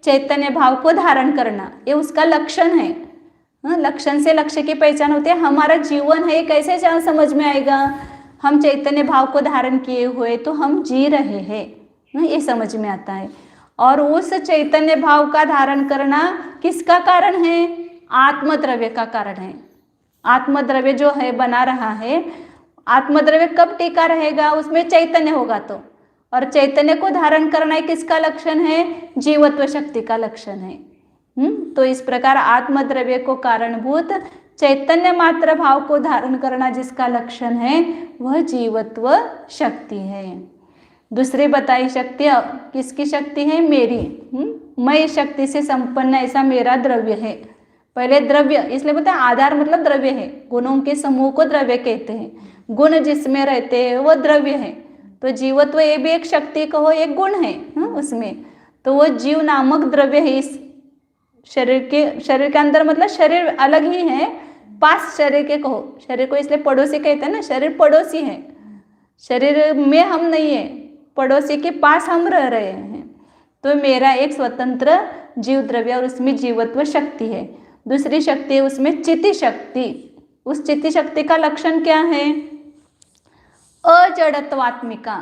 चैतन्य भाव को धारण करना, ये उसका लक्षण है। लक्षण से लक्ष्य की पहचान होती है। हमारा जीवन है कैसे जहाँ समझ में आएगा? हम चैतन्य भाव को धारण किए हुए तो हम जी रहे हैं, ये समझ में आता है। और उस चैतन्य भाव का धारण करना किसका कारण है? आत्मद्रव्य का कारण है। आत्मद्रव्य जो है बना रहा है, आत्मद्रव्य कब टिका रहेगा? उसमें चैतन्य होगा तो। और चैतन्य को धारण करना किसका लक्षण है? जीवत्व शक्ति का लक्षण है। तो इस प्रकार आत्मद्रव्य को कारणभूत चैतन्य मात्र भाव को धारण करना जिसका लक्षण है वह जीवत्व शक्ति है। दूसरी बताई शक्ति किसकी शक्ति है? मेरी। मैं शक्ति से संपन्न ऐसा मेरा द्रव्य है। पहले द्रव्य इसलिए बोलते हैं आधार मतलब द्रव्य है। गुणों के समूह को द्रव्य कहते हैं। गुण जिसमें रहते हैं वो द्रव्य है। तो जीवत्व ये भी एक शक्ति कहो, एक गुण है उसमें। तो वो जीव नामक द्रव्य है इस शरीर के अंदर, मतलब शरीर अलग ही है, पास शरीर के कहो। शरीर को इसलिए पड़ोसी कहते हैं ना, शरीर पड़ोसी है, शरीर में हम नहीं है, पड़ोसी के पास हम रह रहे हैं। तो मेरा एक स्वतंत्र जीव द्रव्य और उसमें जीवत्व शक्ति है। दूसरी शक्ति है उसमें चिति शक्ति। उस चिति शक्ति का लक्षण क्या है? अजड़त्वात्मिका।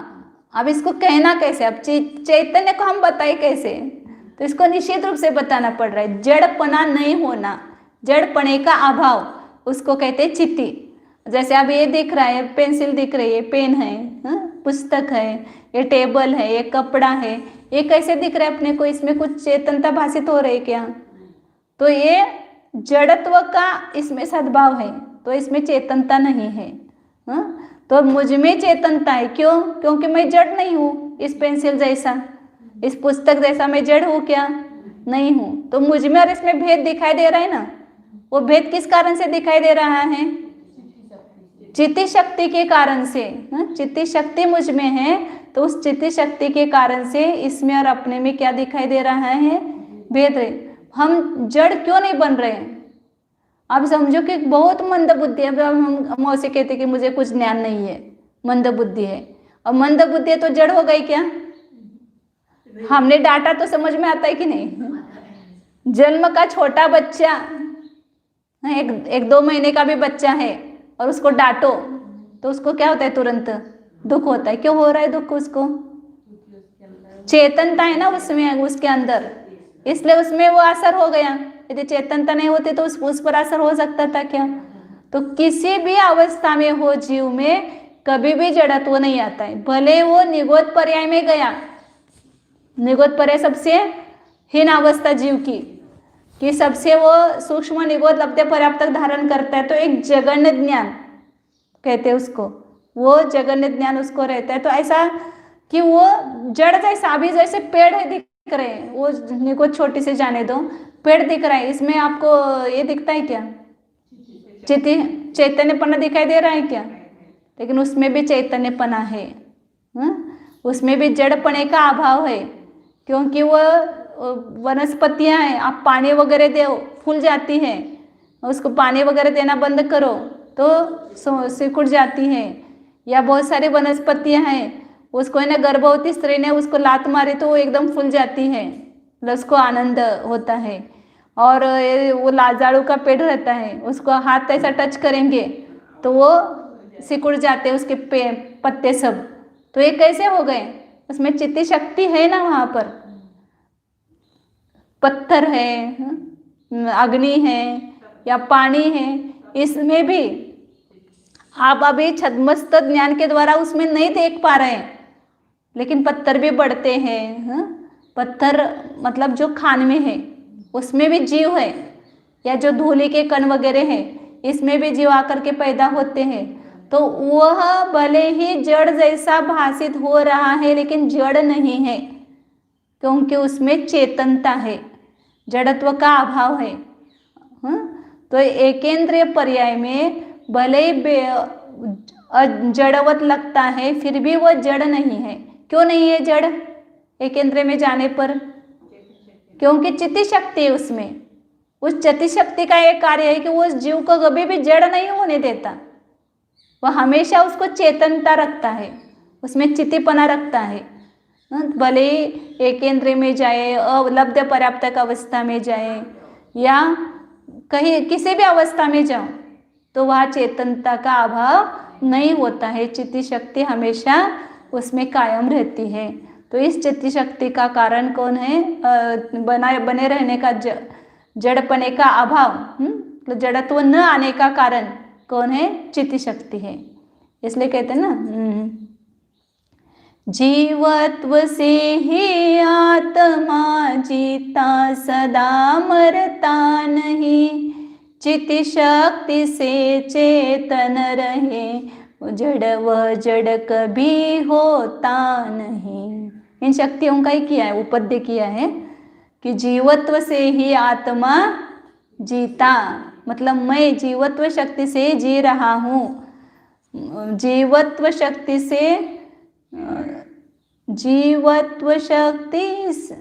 अब इसको कहना कैसे? अब चैतन्य को हम बताए कैसे? तो इसको निश्चित रूप से बताना पड़ रहा है। जड़पना नहीं होना, जड़पने का अभाव, उसको कहते हैं चिति। जैसे अब ये दिख रहा है, पेंसिल दिख रही है, पेन है, पुस्तक है, ये टेबल है, ये कपड़ा है, ये कैसे दिख रहा है अपने को? इसमें कुछ चेतनता भाषित हो रही है क्या? तो ये जड़त्व का इसमें सद्भाव है, तो इसमें चेतनता नहीं है। तो मुझ में चेतनता है। क्यों? क्योंकि मैं जड़ नहीं हूँ। इस पेंसिल जैसा, इस पुस्तक जैसा मैं जड़ हूँ क्या? नहीं हूँ। तो मुझ में और इसमें भेद दिखाई दे रहा है ना। वो भेद किस कारण से दिखाई दे रहा है? चिति शक्ति के कारण से। चिति शक्ति मुझ में है, तो उस चिति शक्ति के कारण से इसमें और अपने में क्या दिखाई दे रहा है? भेद है। हम जड़ क्यों नहीं बन रहे हैं? अब समझो कि बहुत मंद बुद्धि है। अब हम मौसी कहते कि मुझे कुछ ज्ञान नहीं है, मंद बुद्धि है। अब मंद बुद्धि है तो जड़ हो गई क्या? हमने डांटा तो समझ में आता है कि नहीं? जन्म का छोटा बच्चा, एक 2 महीने का भी बच्चा है, और उसको डांटो तो उसको क्या होता है? तुरंत दुख होता है। क्यों हो रहा है दुख? उसको चेतनता है ना उसमें, उसके अंदर, इसलिए उसमें वो असर हो गया। यदि चेतनता नहीं होती तो उस पर असर हो सकता था क्या? तो किसी भी अवस्था में हो जीव में कभी भी जड़त्व नहीं आता है। भले वो निगोद पर्याय में गया, निगोद पर्याय सबसे हीन अवस्था जीव की, कि सबसे वो सूक्ष्म निगोद लब्धे पर्याप्त तक धारण करता है, तो एक जगन्य ज्ञान कहते हैं उसको, वो जगन्य ज्ञान उसको रहता है। तो ऐसा कि वो जड़ जैसा, अभी जैसे पेड़ है दिख रहे हैं, वो निगोद छोटी से जाने दो, पेड़ दिख रहा है, इसमें आपको ये दिखता है क्या? चैतन्यपना दिखाई दे रहा है क्या? लेकिन उसमें भी चैतन्यपना है, उसमें भी जड़पने का अभाव है, क्योंकि वो वनस्पतियां हैं। आप पानी वगैरह दो, फूल जाती है, उसको पानी वगैरह देना बंद करो तो सिकुड़ जाती है। या बहुत सारी वनस्पतियां हैं, उसको है ना गर्भवती स्त्री ने उसको लात मारी तो वो एकदम फूल जाती है, उसको आनंद होता है। और वो लाजाड़ू का पेड़ रहता है, उसको हाथ ऐसा टच करेंगे तो वो सिकुड़ जाते हैं उसके पत्ते सब। तो ये कैसे हो गए? उसमें चित्ती शक्ति है ना। वहाँ पर पत्थर है, अग्नि है या पानी है, इसमें भी आप अभी छद्मस्त ज्ञान के द्वारा उसमें नहीं देख पा रहे हैं, लेकिन पत्थर भी बढ़ते हैं। पत्थर मतलब जो खान में है उसमें भी जीव है, या जो धूली के कण वगैरह हैं इसमें भी जीव आकर के पैदा होते हैं। तो वह भले ही जड़ जैसा भाषित हो रहा है, लेकिन जड़ नहीं है, क्योंकि उसमें चेतनता है, जड़त्व का अभाव है। तो एकेंद्रीय पर्याय में भले ही जड़वत लगता है, फिर भी वो जड़ नहीं है। क्यों नहीं है जड़ एकेंद्र में जाने पर? क्योंकि चित्ती शक्ति है उसमें। उस चित्ती शक्ति का एक कार्य है कि वो उस जीव को कभी भी जड़ नहीं होने देता, वह हमेशा उसको चेतनता रखता है, उसमें चित्तीपना रखता है। भले एकेंद्र में जाए, अलब्ध पर्याप्तक अवस्था में जाए या कहीं किसी भी अवस्था में जाओ, तो वह चेतनता का अभाव नहीं होता है। चित्ती शक्ति हमेशा उसमें कायम रहती है। तो इस चित्ती शक्ति का कारण कौन है? बने रहने का जड़पने का अभाव, जड़त्व न आने का कारण कौन है? चित्ती शक्ति है। इसलिए कहते हैं ना, जीवत्व से ही आत्मा जीता सदा मरता नहीं, चित्ती शक्ति से चेतन रहे, जड़ वह जड़ कभी होता नहीं। इन शक्तियों का ही किया है, उपद्य किया है कि जीवत्व से ही आत्मा जीता, मतलब मैं जीवत्व शक्ति से जी रहा हूँ। जीवत्व शक्ति से, जीवत्व शक्ति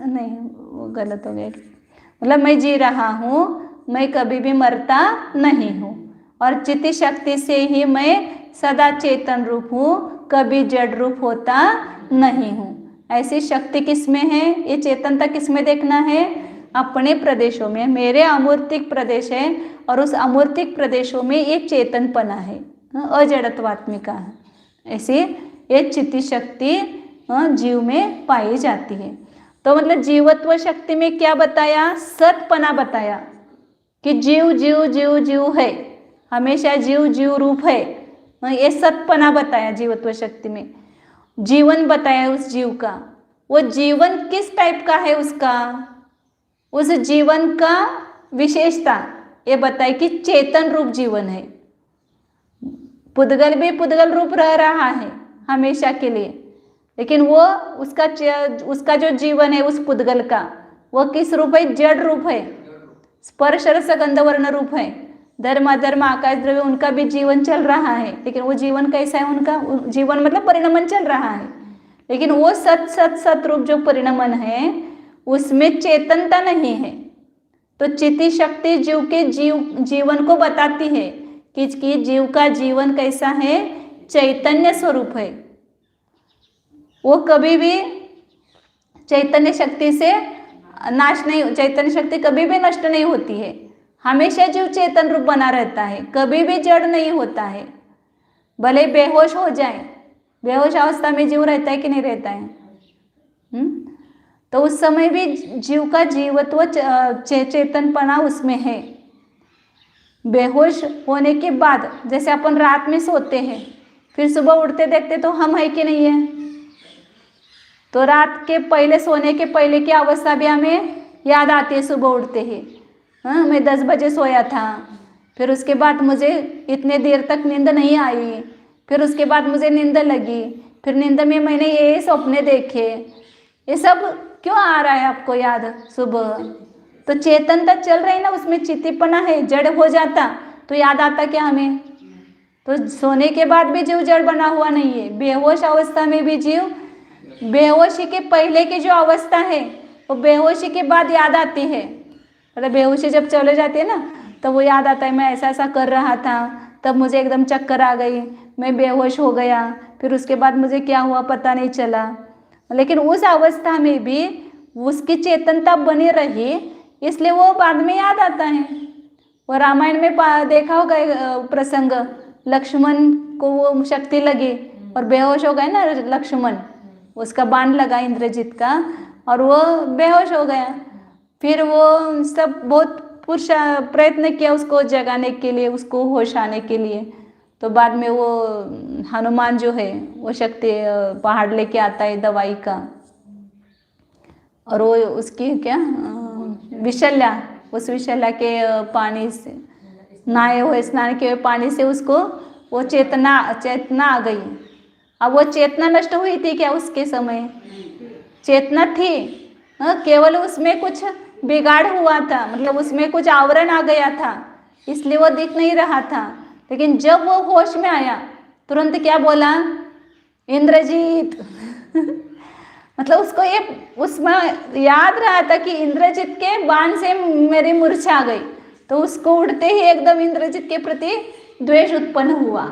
नहीं, वो गलत हो गया। मतलब मैं जी रहा हूँ, मैं कभी भी मरता नहीं हूँ, और चित्ती शक्ति से ही मैं सदा चेतन रूप हूँ, कभी जड़ रूप होता नहीं हूँ। ऐसी शक्ति किसमें है? ये चेतनता किसमें देखना है? अपने प्रदेशों में। मेरे अमूर्तिक प्रदेश है और उस अमूर्तिक प्रदेशों में ये चेतनपना है, अजड़त्वात्मिका है। ऐसी ये चित्ती शक्ति जीव में पाई जाती है। तो मतलब जीवत्व शक्ति में क्या बताया? सतपना बताया कि जीव जीव जीव जीव है, हमेशा जीव जीव रूप है। ये सतपना बताया जीवत्व शक्ति में। जीवन बताया उस जीव का, वो जीवन किस टाइप का है उसका, उस जीवन का विशेषता ये बताए कि चेतन रूप जीवन है। पुद्गल भी पुद्गल रूप रह रहा है हमेशा के लिए, लेकिन वो उसका जो जीवन है उस पुद्गल का, वो किस रूप है? जड़ रूप है, स्पर्श रस गंध वर्ण रूप है। धर्म अधर्म आकाश द्रव्य उनका भी जीवन चल रहा है, लेकिन वो जीवन कैसा है? उनका जीवन मतलब परिणमन चल रहा है, लेकिन वो सत रूप जो परिणमन है उसमें चेतनता नहीं है। तो चित्ती शक्ति जीव के जीवन को बताती है कि जीव का जीवन कैसा है? चैतन्य स्वरूप है। वो कभी भी चैतन्य शक्ति से नाश नहीं, चैतन्य शक्ति कभी भी नष्ट नहीं होती है, हमेशा जीव चेतन रूप बना रहता है, कभी भी जड़ नहीं होता है। भले बेहोश हो जाए, बेहोश अवस्था में जीव रहता है कि नहीं रहता है? तो उस समय भी जीव का जीवत्व चेतनपना उसमें है। बेहोश होने के बाद जैसे अपन रात में सोते हैं, फिर सुबह उठते देखते तो हम है कि नहीं है? तो रात के पहले, सोने के पहले की अवस्था भी हमें याद आती है सुबह उठते ही। हाँ, मैं 10 बजे सोया था, फिर उसके बाद मुझे इतने देर तक नींद नहीं आई, फिर उसके बाद मुझे नींद लगी, फिर नींद में मैंने ये सपने देखे। ये सब क्यों आ रहा है आपको याद सुबह? तो चेतनता चल रही ना, उसमें चित्तीपना है। जड़ हो जाता तो याद आता क्या हमें? तो सोने के बाद भी जीव जड़ बना हुआ नहीं है। बेहोश अवस्था में भी जीव, बेहोशी के पहले की जो अवस्था है वो बेहोशी के बाद याद आती है। मतलब बेहोशी जब चले जाती है ना, तो वो याद आता है मैं ऐसा ऐसा कर रहा था, तब मुझे एकदम चक्कर आ गई, मैं बेहोश हो गया, फिर उसके बाद मुझे क्या हुआ पता नहीं चला। लेकिन उस अवस्था में भी उसकी चेतनता बनी रही, इसलिए वो बाद में याद आता है। वो रामायण में देखा होगा प्रसंग, लक्ष्मण को वो शक्ति लगी और बेहोश हो गए ना लक्ष्मण, उसका बाण लगा इंद्रजीत का और वो बेहोश हो गया। फिर वो सब बहुत प्रयत्न किया उसको जगाने के लिए, उसको होश आने के लिए। तो बाद में वो हनुमान जो है वो शक्ति पहाड़ लेके आता है दवाई का, और वो उसकी क्या विशल्या, उस विशल्या के पानी से नहाए हुए, स्नान किए हुए पानी से उसको वो चेतना आ गई। अब वो चेतना नष्ट हुई थी क्या? उसके समय चेतना थी, केवल उसमें कुछ बिगाड़ हुआ था, मतलब उसमें कुछ आवरण आ गया था, इसलिए वो दिख नहीं रहा था। लेकिन जब वो होश में आया तुरंत क्या बोला, इंद्रजीत। मतलब उसको ये उसमें याद रहा था कि इंद्रजीत के बाण से मेरी मूर्छा आ गई, तो उसको उड़ते ही एकदम इंद्रजीत के प्रति द्वेष उत्पन्न हुआ।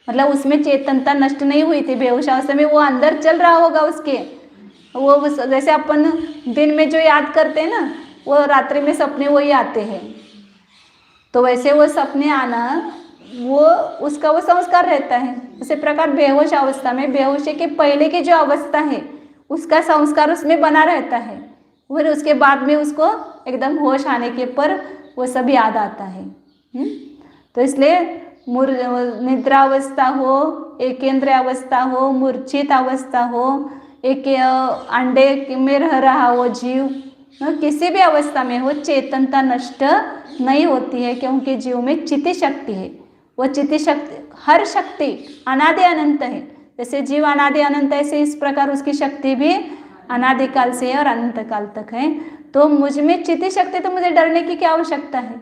मतलब उसमें चेतनता नष्ट नहीं हुई थी, बेहोश अवस्था में वो अंदर चल रहा होगा उसके। वो जैसे अपन दिन में जो याद करते हैं ना, वो रात्रि में सपने वही आते हैं, तो वैसे वो सपने आना वो उसका वो संस्कार रहता है। उसी प्रकार बेहोश अवस्था में, बेहोशी के पहले की जो अवस्था है उसका संस्कार उसमें बना रहता है, फिर उसके बाद में उसको एकदम होश आने के पर वो सब याद आता है। तो इसलिए निद्रा अवस्था हो, एकेंद्र अवस्था हो, मूर्छित अवस्था हो, एक अंडे में रह रहा हो जीव, किसी भी अवस्था में हो, चेतनता नष्ट नहीं होती है, क्योंकि जीव में चिति शक्ति है। वो चिति शक्ति, हर शक्ति अनादि अनंत है। जैसे जीव अनादि अनंत है, ऐसे इस प्रकार उसकी शक्ति भी अनादिकाल से है और अनंत काल तक है। तो मुझ में चिति शक्ति, तो मुझे डरने की क्या आवश्यकता है।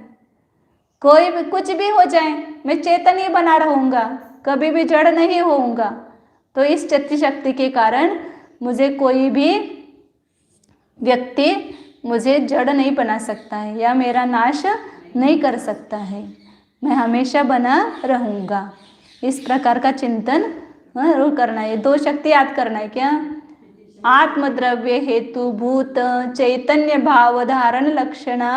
कोई भी कुछ भी हो जाए, मैं चेतन ही बना रहूँगा, कभी भी जड़ नहीं होऊंगा। तो इस चिति शक्ति के कारण मुझे कोई भी व्यक्ति मुझे जड़ नहीं बना सकता है या मेरा नाश नहीं कर सकता है, मैं हमेशा बना रहूँगा। इस प्रकार का चिंतन जरूर करना है। दो शक्ति याद करना है क्या, आत्मद्रव्य हेतु भूत चैतन्य भाव धारण लक्षणा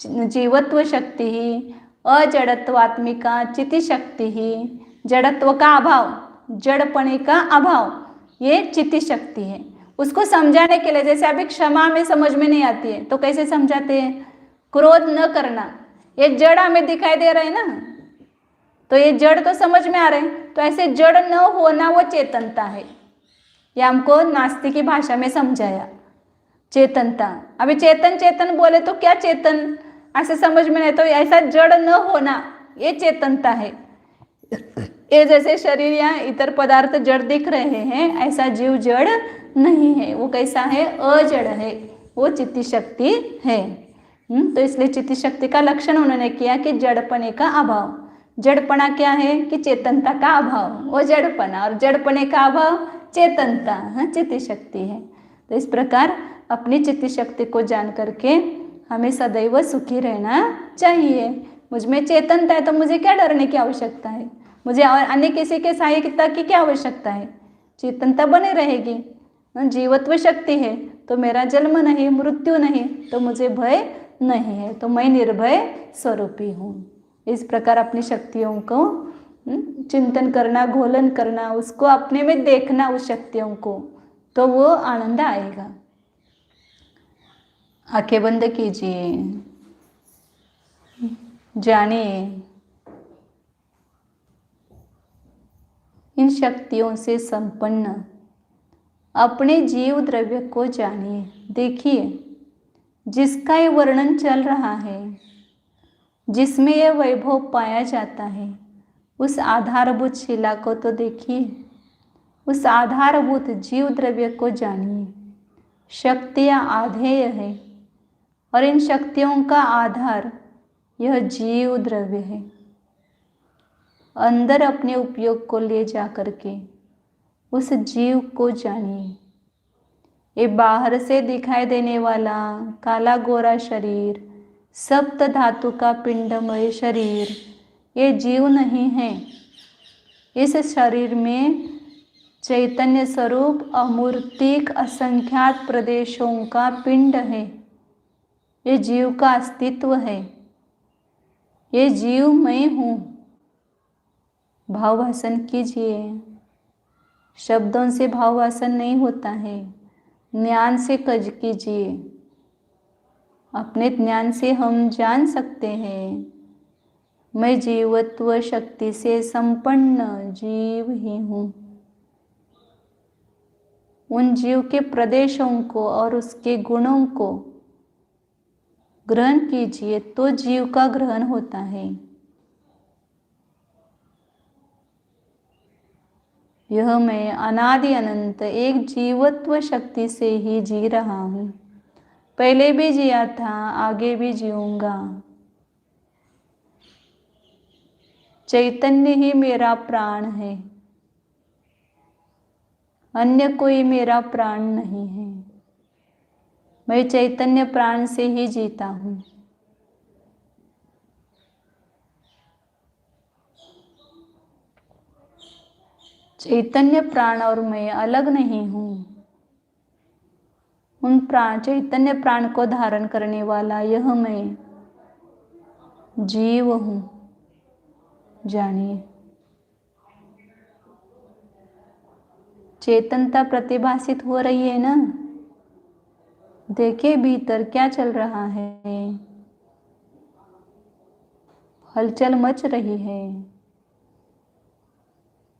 जीवत्व शक्ति ही, अजड़त्वात्मिका चिति शक्ति ही, जड़त्व का अभाव, जड़पणे का अभाव, ये चिति शक्ति है। उसको समझाने के लिए, जैसे अभी क्षमा में समझ में नहीं आती है तो कैसे समझाते हैं, क्रोध न करना, ये जड़ हमें दिखाई दे रहा है ना, तो ये जड़ तो समझ में आ रहे हैं, तो ऐसे जड़ न होना वो चेतनता है। यह हमको नास्तिक की भाषा में समझाया, चेतनता। अभी चेतन चेतन बोले तो क्या चेतन, ऐसे समझ में नहीं, तो ऐसा जड़ न होना ये चेतनता है। ये जैसे शरीर या इतर पदार्थ जड़ दिख रहे हैं, ऐसा जीव जड़ नहीं है। वो कैसा है, अजड़ है, वो चित्ती शक्ति है। तो इसलिए चित्ती शक्ति का लक्षण उन्होंने किया कि जड़पने का अभाव। जड़पना क्या है कि चेतनता का अभाव, वो जड़पना, और जड़पने का अभाव चेतनता, चित्ती शक्ति है। तो इस प्रकार अपनी चित्ती शक्ति को जान करके हमें सदैव सुखी रहना चाहिए। मुझ में चेतनता है तो मुझे क्या डरने की आवश्यकता है, मुझे और अन्य किसी के सहायता की क्या आवश्यकता है, चेतनता बने रहेगी। जीवत्व शक्ति है तो मेरा जन्म नहीं, मृत्यु नहीं, तो मुझे भय नहीं है, तो मैं निर्भय स्वरूपी हूँ। इस प्रकार अपनी शक्तियों को चिंतन करना, घोलन करना, उसको अपने में देखना उस शक्तियों को, तो वो आनंद आएगा। आंखें बंद कीजिए, जानिए इन शक्तियों से संपन्न अपने जीव द्रव्य को जानिए। देखिए जिसका ये वर्णन चल रहा है, जिसमें यह वैभव पाया जाता है, उस आधारभूत शिला को तो देखिए, उस आधारभूत जीव द्रव्य को जानिए। शक्तियाँ आधेय है और इन शक्तियों का आधार यह जीव द्रव्य है। अंदर अपने उपयोग को ले जा करके उस जीव को जानिए। ये बाहर से दिखाई देने वाला काला गोरा शरीर, सप्त धातु का पिंडमय शरीर, ये जीव नहीं है। इस शरीर में चैतन्य स्वरूप अमूर्तिक असंख्यात प्रदेशों का पिंड है। ये जीव का अस्तित्व है। ये जीव मैं हूँ। भावभाषण कीजिए। शब्दों से भावभाषण नहीं होता है, ज्ञान से कज कीजिए। अपने ज्ञान से हम जान सकते हैं मैं जीवत्व शक्ति से संपन्न जीव ही हूँ। उन जीव के प्रदेशों को और उसके गुणों को ग्रहण कीजिए तो जीव का ग्रहण होता है। यह मैं अनादि अनंत एक जीवत्व शक्ति से ही जी रहा हूँ। पहले भी जिया था, आगे भी जीऊँगा। चैतन्य ही मेरा प्राण है, अन्य कोई मेरा प्राण नहीं है। मैं चैतन्य प्राण से ही जीता हूँ। चैतन्य प्राण और मैं अलग नहीं हूँ। उन चैतन्य प्राण को धारण करने वाला यह मैं जीव हूँ, जानिए। चेतनता प्रतिभासित हो रही है ना? देखिए भीतर क्या चल रहा है। हलचल मच रही है।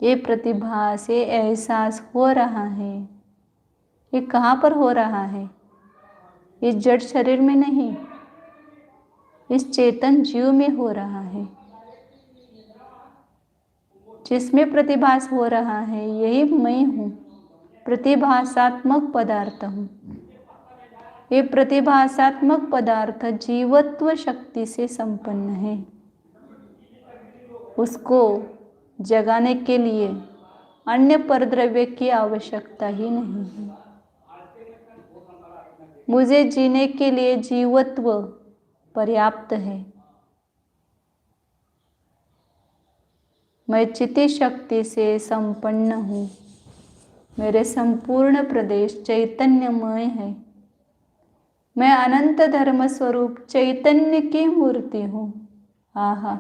ये प्रतिभा से एहसास हो रहा है। ये कहाँ पर हो रहा है? इस जड़ शरीर में नहीं, इस चेतन जीव में हो रहा है। जिसमें प्रतिभास हो रहा है यही मैं हूँ। प्रतिभासात्मक पदार्थ हूँ। ये प्रतिभासात्मक पदार्थ जीवत्व शक्ति से संपन्न है। उसको जगाने के लिए अन्य परद्रव्य की आवश्यकता ही नहीं है। मुझे जीने के लिए जीवत्व पर्याप्त है। मैं चिति शक्ति से संपन्न हूँ। मेरे संपूर्ण प्रदेश चैतन्यमय है। मैं अनंत धर्म स्वरूप चैतन्य की मूर्ति हूँ। आहा,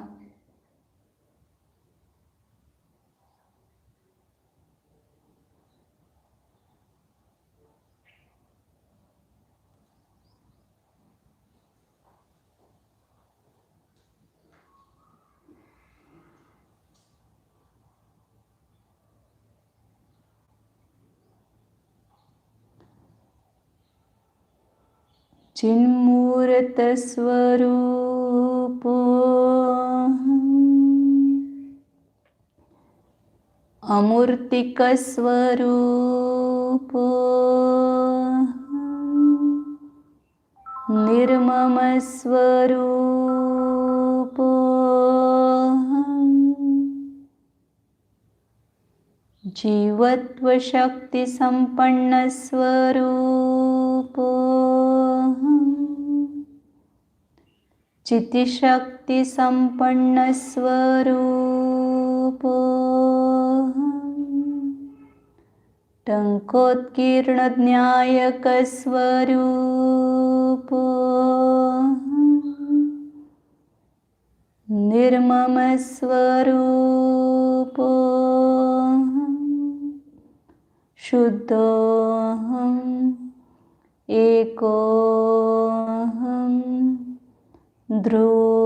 चिन्मूर्त स्वरूप अमूर्तिक स्वरूप निर्मम स्वरूप जीवत्व शक्ति संपन्न स्वरूप चिति शक्ति संपन्न स्वरूप टंकोत्कीर्ण ज्ञायक स्वरूप निर्मम स्वरूप शुद्धोऽहम् एकोऽहम् ध्रुवोऽहम्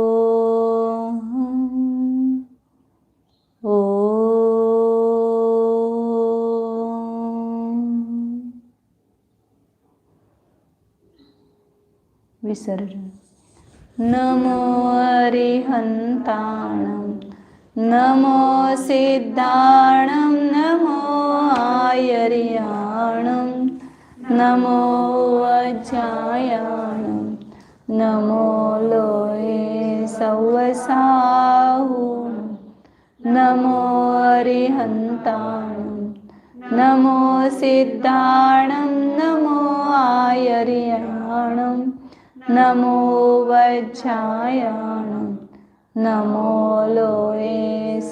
विसर्जन। नमो अरिहन्ताणं नमो सिद्धाणं नमो आयर्याणं नमो वज्रायाणं नमो लोये सवसाहुं नमो अरिहन्ताणं नमो सिद्धाणं नमो आयर्याणं नमो वज्रायाणं नमो लोये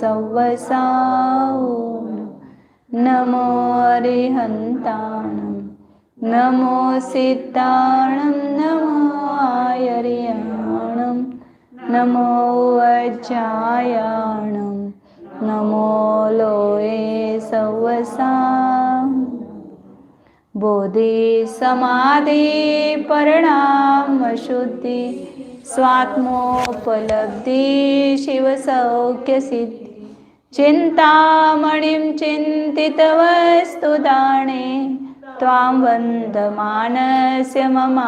सवसाहुं नमो अरिहन्ताणं नमो सिद्धाणं नमो आयर्याणं नमो वज्रायाणं नमो लोये सवसाहुं बोधि समाधि परिणाम शुद्धि स्वात्मोपलब्धि शिव सौख्य सिद्धि चिंतामणिं चिन्तितवस्तुदाणे त्वां वन्दमानस्य मम